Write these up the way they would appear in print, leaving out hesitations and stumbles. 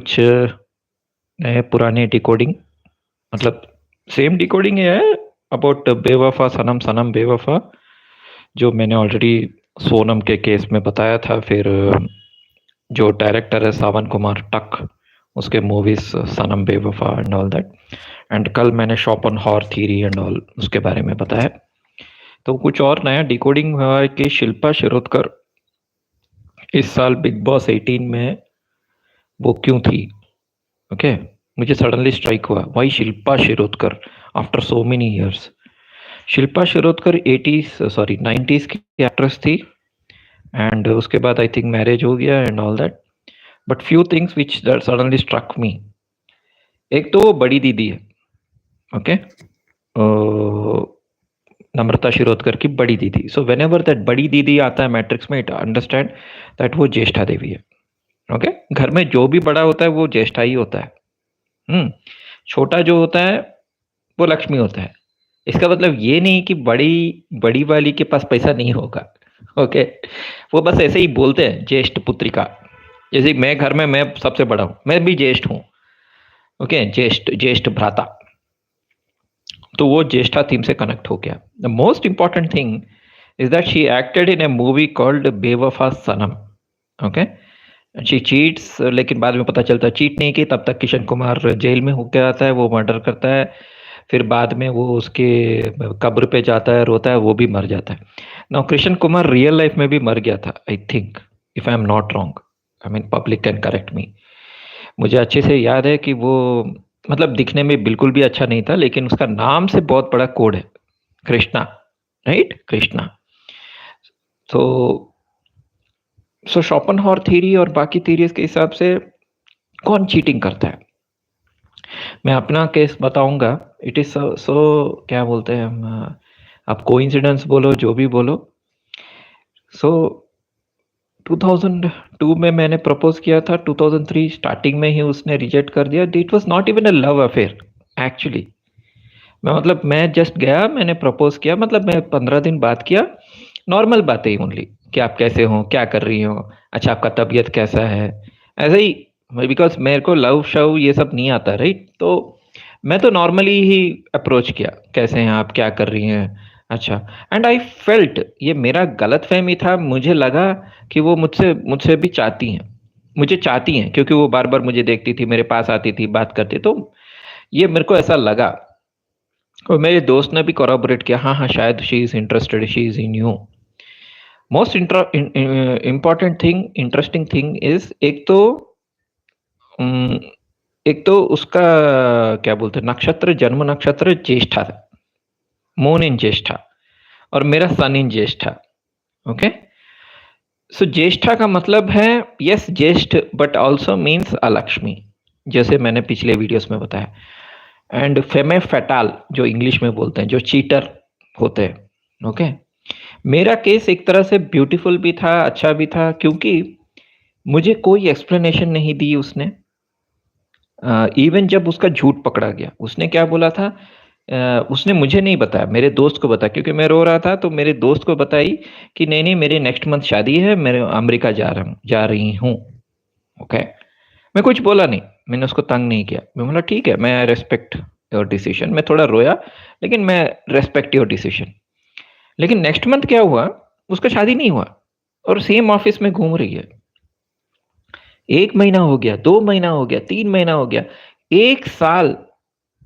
कुछ नए पुराने डिकोडिंग, मतलब सेम डिकोडिंग ही है अबाउट बेवफा सनम सनम बेवफा, जो मैंने ऑलरेडी सोनम के केस में बताया था। फिर जो डायरेक्टर है सावन कुमार टक, उसके मूवीज सनम बेवफा एंड ऑल दैट। एंड कल मैंने शॉपन हॉर थ्योरी एंड ऑल उसके बारे में बताया। तो कुछ और नया डिकोडिंग हुआ है कि शिल्पा शिरोडकर इस साल बिग बॉस 18 में वो क्यों थी। ओके, मुझे सडनली स्ट्राइक हुआ, why Shilpa Shirodkar after so many years. Shilpa Shirodkar 80s sorry 90s की एक्ट्रेस थी, एंड उसके बाद आई थिंक मैरिज हो गया and all that. But few things which that suddenly struck me. एक तो वो बड़ी दीदी है, ओके, नम्रता शिरोडकर की बड़ी दीदी। सो वेन एवर दैट बड़ी दीदी आता है मैट्रिक्स में, इट अंडरस्टैंड दैट वो ज्येष्ठा देवी है। ओके, घर में जो भी बड़ा होता है वो ज्येष्ठा ही होता है। छोटा जो होता है वो लक्ष्मी होता है। इसका मतलब ये नहीं कि बड़ी बड़ी वाली के पास पैसा नहीं होगा। ओके, वो बस ऐसे ही बोलते हैं ज्येष्ठ पुत्रिका। जैसे मैं घर में मैं सबसे बड़ा हूं, मैं भी ज्येष्ठ हूं। ओके, ज्येष्ठ ज्येष्ठ भ्राता। तो वो ज्येष्ठा थीम से कनेक्ट हो गया। The most important thing is that she acted in A movie called बेवफा सनम। ओके, शी चीट्स, लेकिन बाद में पता चलता है चीट नहीं की, तब तक किशन कुमार जेल में होके आता है, वो मर्डर करता है। फिर बाद में वो उसके कब्र पे जाता है, रोता है, वो भी मर जाता है। Now Krishna Kumar real life में भी मर गया था, I think, if I am not wrong. I mean public can correct मी। मुझे अच्छे से याद है कि वो, मतलब दिखने में बिल्कुल भी अच्छा नहीं था, लेकिन उसका नाम से बहुत बड़ा कोड है, कृष्णा, राइट, कृष्णा। तो शोपेनहावर थ्योरी और बाकी थ्योरीज के हिसाब से कौन चीटिंग करता है, मैं अपना केस बताऊंगा। इट इज सो क्या बोलते हैं हम, आप कोइंसिडेंस बोलो जो भी बोलो। सो 2002 में मैंने प्रपोज किया था, 2003 स्टार्टिंग में ही उसने रिजेक्ट कर दिया। It was not even a love affair actually. मैं जस्ट गया, मैंने प्रपोज किया, मतलब मैं 15 दिन बात किया, नॉर्मल बातें ही ओनली, कि आप कैसे हो, क्या कर रही हो, अच्छा आपका तबीयत कैसा है, ऐसे ही। बिकॉज मेरे को लव शव ये सब नहीं आता, राइट। तो मैं तो नॉर्मली ही अप्रोच किया, कैसे हैं आप, क्या कर रही हैं, अच्छा। एंड आई फेल्ट, ये मेरा गलत फहमी था, मुझे लगा कि वो मुझसे मुझसे भी चाहती हैं, मुझे चाहती हैं, क्योंकि वो बार बार मुझे देखती थी, मेरे पास आती थी, बात करती, तो ये मेरे को ऐसा लगा। और मेरे दोस्त ने भी कोराबोरेट किया, हाँ हाँ शायद she is interested, she is in you. Most important thing, interesting thing is, um, एक तो उसका क्या बोलते हैं नक्षत्र, जन्म नक्षत्र ज्येष्ठा था, मून इन ज्येष्ठा, और मेरा सन इन ज्येष्ठा। ओके, सो ज्येष्ठा का मतलब है, यस ज्येष्ठ, बट ऑल्सो मीन्स अलक्ष्मी, जैसे मैंने पिछले वीडियोस में बताया। एंड फेमे फैटाल जो इंग्लिश में बोलते हैं, जो चीटर होते हैं। ओके, मेरा केस एक तरह से ब्यूटीफुल भी था, अच्छा भी था, क्योंकि मुझे कोई एक्सप्लेनेशन नहीं दी उसने। इवन जब उसका झूठ पकड़ा गया, उसने क्या बोला था, उसने मुझे नहीं बताया, मेरे दोस्त को बताया, क्योंकि मैं रो रहा था, तो मेरे दोस्त को बताई कि नहीं नहीं मेरी नेक्स्ट मंथ शादी है, मैं अमेरिका जा रही हूँ। ओके, मैं कुछ बोला नहीं, मैंने उसको तंग नहीं किया, मैं बोला ठीक है, मैं रेस्पेक्ट योर डिसीजन। मैं थोड़ा रोया, लेकिन मैं रेस्पेक्ट योर डिसीजन। लेकिन नेक्स्ट मंथ क्या हुआ, उसका शादी नहीं हुआ, और सेम ऑफिस में घूम रही है। 1 महीना हो गया, 2 महीना हो गया, 3 महीना हो गया, 1 साल,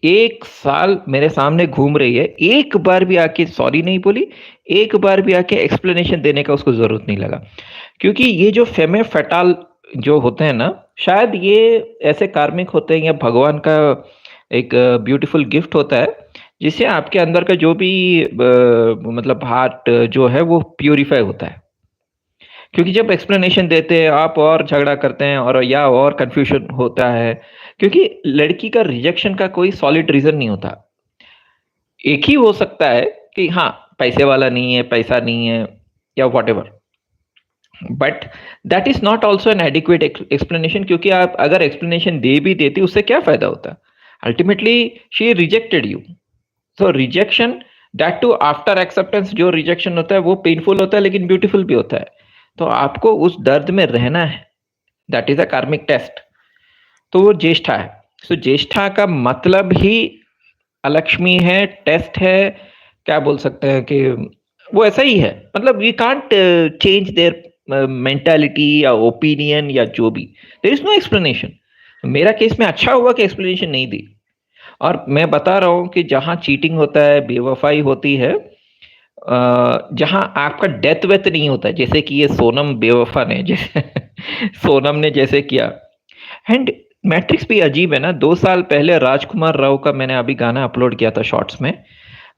1 साल मेरे सामने घूम रही है, एक बार भी आके सॉरी नहीं बोली, एक बार भी आके एक्सप्लेनेशन देने का उसको जरूरत नहीं लगा। क्योंकि ये जो फेमे फटाल जो होते हैं ना, शायद ये ऐसे कार्मिक होते हैं, या भगवान का एक ब्यूटीफुल गिफ्ट होता है, जिससे आपके अंदर का जो भी मतलब हार्ट जो है वो प्यूरिफाई होता है। क्योंकि जब एक्सप्लेनेशन देते हैं आप, और झगड़ा करते हैं, और या और कंफ्यूजन होता है, क्योंकि लड़की का रिजेक्शन का कोई सॉलिड रीजन नहीं होता। एक ही हो सकता है कि हाँ पैसे वाला नहीं है, पैसा नहीं है, या what ever, but that is not also an adequate explanation. क्योंकि आप अगर एक्सप्लेनेशन दे भी देती, उससे क्या फायदा होता, ultimately she rejected you. So rejection, that too after acceptance, जो रिजेक्शन होता है वो पेनफुल होता है, लेकिन ब्यूटीफुल भी होता है। तो आपको उस दर्द में रहना है, दैट इज अ कार्मिक टेस्ट। तो वो ज्येष्ठा है। सो ज्येष्ठा का मतलब ही अलक्ष्मी है, टेस्ट है, क्या बोल सकते हैं कि वो ऐसा ही है। मतलब we can't change their mentality या ओपिनियन या जो भी। There is no explanation. मेरा केस में अच्छा हुआ कि एक्सप्लेनेशन नहीं दी। और मैं बता रहा हूँ कि जहाँ चीटिंग होता है, बेवफाई होती है, जहाँ आपका डेथ वेथ नहीं होता है, जैसे कि ये सोनम बेवफा ने जैसे सोनम ने जैसे किया। एंड मैट्रिक्स भी अजीब है ना। 2 साल पहले राजकुमार राव का मैंने अभी गाना अपलोड किया था शॉर्ट्स में।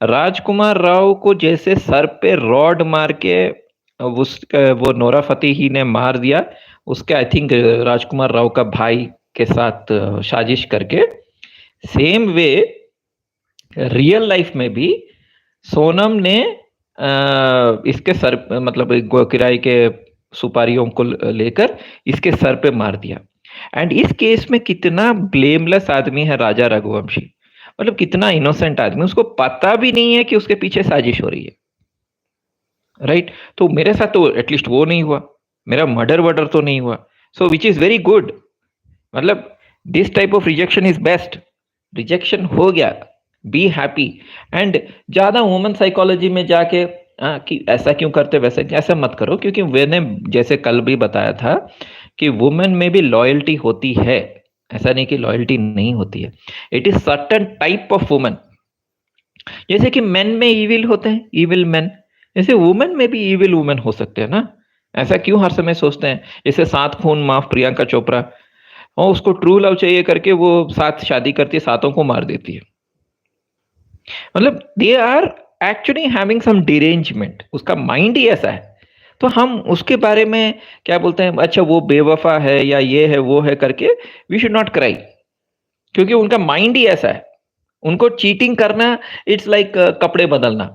राजकुमार राव को जैसे सर पे रॉड मार के उस वो नोरा फतेही ने मार दिया, उसके आई थिंक राजकुमार राव का भाई के साथ साजिश करके। सेम वे रियल लाइफ में भी सोनम ने इसके सर मतलब किराए के सुपारियों को लेकर इसके सर पे मार दिया। एंड इस केस में कितना ब्लेमलेस आदमी है राजा रघुवंशी। मतलब कितना इनोसेंट आदमी, उसको पता भी नहीं है कि उसके पीछे साजिश हो रही है। राइट। तो मेरे साथ तो एटलीस्ट वो नहीं हुआ, मेरा मर्डर वर्डर तो नहीं हुआ। सो विच इज वेरी गुड। मतलब this type of rejection is best. Rejection हो गया, बी हैप्पी। एंड ज्यादा वुमन साइकोलॉजी में जाके कि ऐसा क्यों करते वैसे ऐसा मत करो, क्योंकि मैंने जैसे कल भी बताया था कि वुमेन में भी लॉयल्टी होती है। ऐसा नहीं कि लॉयल्टी नहीं होती है। It is certain type of women. जैसे कि मेन में इविल होते हैं, इविल मेन, जैसे वुमेन में भी इविल वुमेन हो सकते हैं ना। ऐसा क्यों हर समय सोचते हैं? जैसे 7 खून माफ प्रियंका चोपड़ा, और उसको ट्रू लव चाहिए करके वो 7 शादी करती है, 7 को मार देती है। मतलब they are actually having some derangement, उसका माइंड ही ऐसा है। तो हम उसके बारे में क्या बोलते हैं, अच्छा वो बेवफा है या ये है वो है करके वी शुड नॉट क्राई, क्योंकि उनका माइंड ही ऐसा है। उनको चीटिंग करना इट्स लाइक कपड़े बदलना।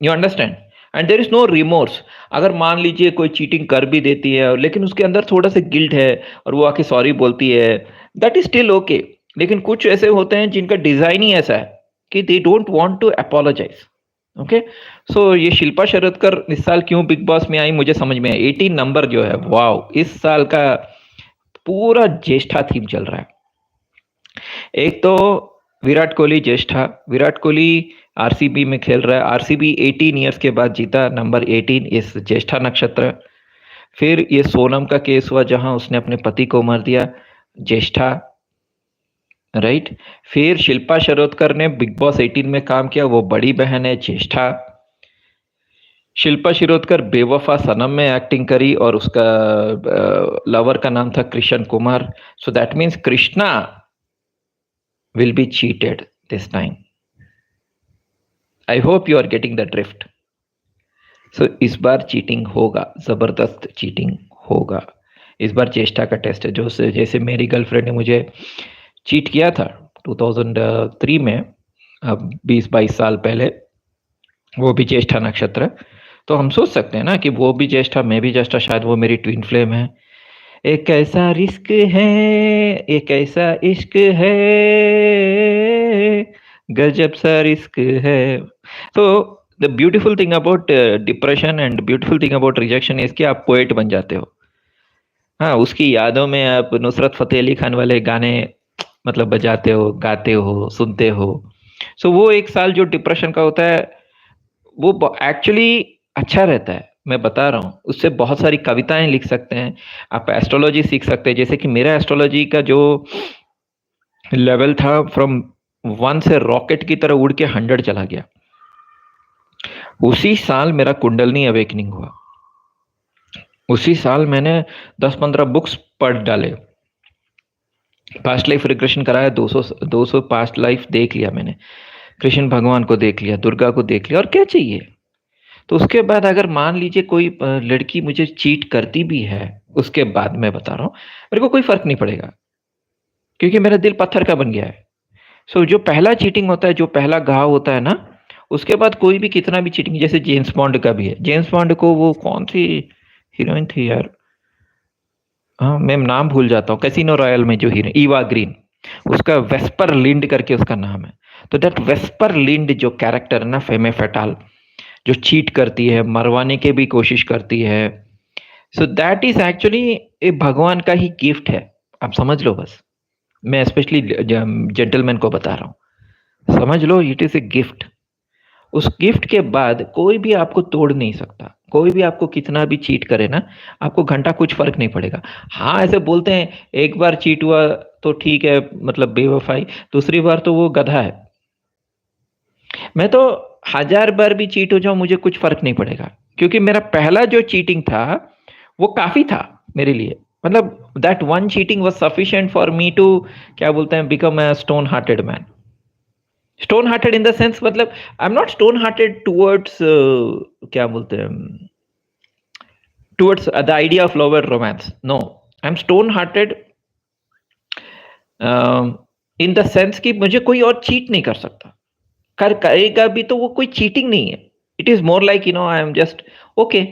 You understand? And there is no remorse. अगर मान लीजिए कोई चीटिंग कर भी देती है लेकिन उसके अंदर थोड़ा सा गिल्ट है और वो आके सॉरी बोलती है, दैट इज स्टिल ओके। लेकिन कुछ ऐसे होते हैं जिनका डिजाइन ही ऐसा है कि they don't want to apologise. Okay. So ये शिल्पा शरदकर इस साल क्यों बिग बॉस में आई मुझे समझ में आया। 18 नंबर जो है, वाओ, इस साल का पूरा ज्येष्ठा थीम चल रहा है। एक तो विराट कोहली ज्येष्ठा, विराट कोहली आरसीबी में खेल रहा है। आरसीबी 18 ईयर्स के बाद जीता, नंबर 18 इस ज्येष्ठा नक्षत्र। फिर ये सोनम का केस हुआ जहां उसने अपने पति को मार दिया, ज्येष्ठा। राइट। फिर शिल्पा शिरोडकर ने बिग बॉस 18 में काम किया, वो बड़ी बहन है, ज्येष्ठा। शिल्पा शिरोडकर बेवफा सनम में एक्टिंग करी और उसका लवर का नाम था Krishna Kumar. So that means Krishna will be cheated this time. I hope you are getting the drift. So इस बार चीटिंग होगा, जबरदस्त चीटिंग होगा। इस बार चेष्टा का टेस्ट है। जो जैसे मेरी गर्लफ्रेंड ने मुझे चीट किया था 2003 में, अब 20-22 साल पहले, वो भी ज्येष्ठा नक्षत्र। तो हम सोच सकते हैं ना कि वो भी ज्येष्ठा, मैं भी ज्येष्ठा, शायद वो मेरी ट्विन फ्लेम है। एक ऐसा रिस्क है, एक ऐसा इश्क है, गजब सा रिस्क है। तो the beautiful thing about depression and beautiful thing about rejection is कि आप पोएट बन जाते हो। हाँ, उसकी यादों में आप नुसरत फतेह अली खान वाले गाने मतलब बजाते हो, गाते हो, सुनते हो। सो वो एक साल जो डिप्रेशन का होता है वो एक्चुअली अच्छा रहता है। मैं बता रहा हूँ, उससे बहुत सारी कविताएं लिख सकते हैं, आप एस्ट्रोलॉजी सीख सकते हैं। जैसे कि मेरा एस्ट्रोलॉजी का जो लेवल था, फ्रॉम 1 से रॉकेट की तरह उड़ के 100 चला गया। उसी साल मेरा कुंडलनी अवेकनिंग हुआ। उसी साल मैंने 10-15 बुक्स पढ़ डाले, पास्ट लाइफ रिग्रेशन कराया, 200 पास्ट लाइफ देख लिया मैंने, कृष्ण भगवान को देख लिया, दुर्गा को देख लिया, और क्या चाहिए। तो उसके बाद अगर मान लीजिए कोई लड़की मुझे चीट करती भी है, उसके बाद मैं बता रहा हूँ मेरे को कोई फर्क नहीं पड़ेगा, क्योंकि मेरा दिल पत्थर का बन गया है। सो जो पहला चीटिंग होता है, जो पहला घाव होता है ना, उसके बाद कोई भी कितना भी चीटिंग, जैसे जेम्स बॉन्ड का भी है। जेम्स बॉन्ड को वो कौन सी हीरोइन थी यार, हाँ मैं नाम भूल जाता हूँ, कैसीनो रॉयल में जो हीरोइन, ईवा ग्रीन, उसका वेस्पर लिंड करके उसका नाम है। तो दैट वेस्पर लिंड जो कैरेक्टर है ना, फेमे फेटाल, जो चीट करती है, मरवाने की भी कोशिश करती है, सो दैट इज एक्चुअली ए भगवान का ही गिफ्ट है। आप समझ लो बस। मैं स्पेशली जेंटलमैन को बता रहा हूँ, समझ लो इट इज ए गिफ्ट। उस गिफ्ट के बाद कोई भी आपको तोड़ नहीं सकता, कोई भी आपको कितना भी चीट करे ना, आपको घंटा कुछ फर्क नहीं पड़ेगा। हाँ, ऐसे बोलते हैं एक बार चीट हुआ तो ठीक है, मतलब बेवफाई, दूसरी बार तो वो गधा है। मैं तो 1000 बार भी चीट हो जाऊं, मुझे कुछ फर्क नहीं पड़ेगा, क्योंकि मेरा पहला जो चीटिंग था वो काफी था मेरे लिए। मतलब that one cheating was sufficient for me to, क्या बोलते हैं, become a stone hearted man. Stone hearted in the sense, मतलब I am not stone hearted towards, क्या बोलते हैं, towards the idea of love और romance, no. I am stone hearted in the sense कि मुझे कोई और चीट नहीं कर सकता, करेगा भी तो वो कोई चीटिंग नहीं है। It is more like, I am just okay.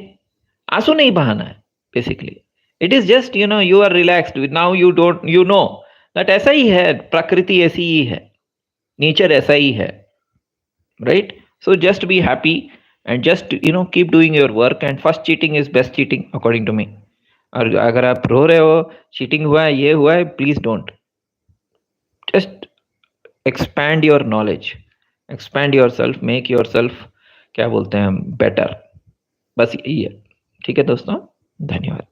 आंसू नहीं बहाना है basically. It is just, you are relaxed now, you don't, that ऐसा ही है, प्रकृति ऐसी ही है, नेचर ऐसा ही है, right? So just be happy and just keep doing your work, and first cheating is best cheating according to me. और अगर आप रो रहे हो चीटिंग हुआ है, ये हुआ है, please don't, just expand your knowledge, expand your self, make your self, क्या बोलते हैं, बेटर। बस यही है। ठीक है दोस्तों, धन्यवाद।